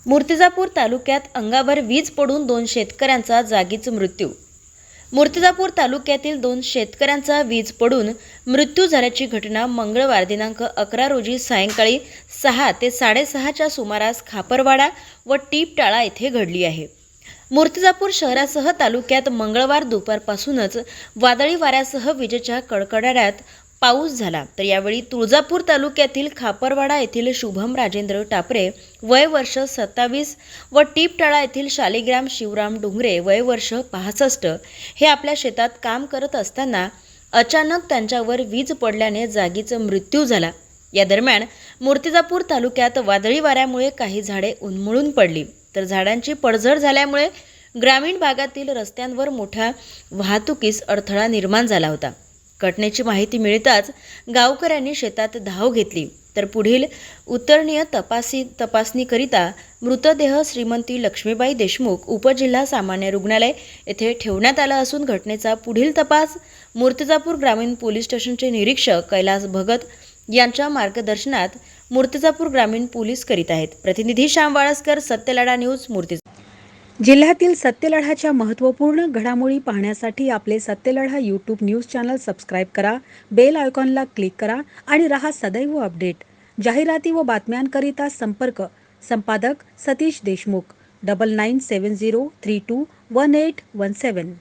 मूर्तिजापूर तालुक्यात अंगावर वीज पडून 2 शेतकऱ्यांचा जागीच मृत्यू। मूर्तिजापूर तालुक्यातील 2 शेतकऱ्यांचा वीज पडून मृत्यू झाल्याची घटना मंगळवार दिनांक 11 रोजी सायंकाळी 6 ते 6:30च्या सुमारास खापरवाडा व टीपटाळा येथे घडली आहे। मूर्तिजापूर शहरासह तालुक्यात मंगळवार दुपारपासूनच वादळी वाऱ्यासह विजेच्या कडकडाटात पाऊस झाला। तर यावेळी तुळजापूर तालुक्यातील खापरवाडा येथील शुभम राजेंद्र टापरे वय वर्ष 27 व टीपटाळा येथील शालिग्राम शिवराम डोंगरे वय वर्ष 65 हे आपल्या शेतात काम करत असताना अचानक त्यांच्यावर वीज पडल्याने जागीच मृत्यू झाला। या दरम्यान मूर्तिजापूर तालुक्यात वादळी वाऱ्यामुळे काही झाडे उन्मळून पडली, तर झाडांची पडझड झाल्यामुळे ग्रामीण भागातील रस्त्यांवर मोठ्या वाहतुकीस अडथळा निर्माण झाला होता। घटनेची माहिती मिळताच गावकऱ्यांनी शेतात धाव घेतली, तर पुढील उत्तरणीय तपासणीकरिता मृतदेह श्रीमंती लक्ष्मीबाई देशमुख उपजिल्हा सामान्य रुग्णालय येथे ठेवण्यात आला असून घटनेचा पुढील तपास मूर्तिजापूर ग्रामीण पोलीस स्टेशनचे निरीक्षक कैलास भगत यांच्या मार्गदर्शनात मूर्तिजापूर ग्रामीण पोलीस करीत आहेत। प्रतिनिधी श्याम वाळस्कर, सत्यलढा न्यूज, मूर्तिजापूर। जिल्ह्यातील सत्यलढाच्या महत्त्वपूर्ण घडामोडी पाहण्यासाठी आपले Satyaladha YouTube news channel subscribe करा, बेल आयकॉनला क्लिक करा आणि रहा सदैव अपडेट। जाहिराती व बातम्यांकरिता संपादक सतीश देशमुख 9970321817।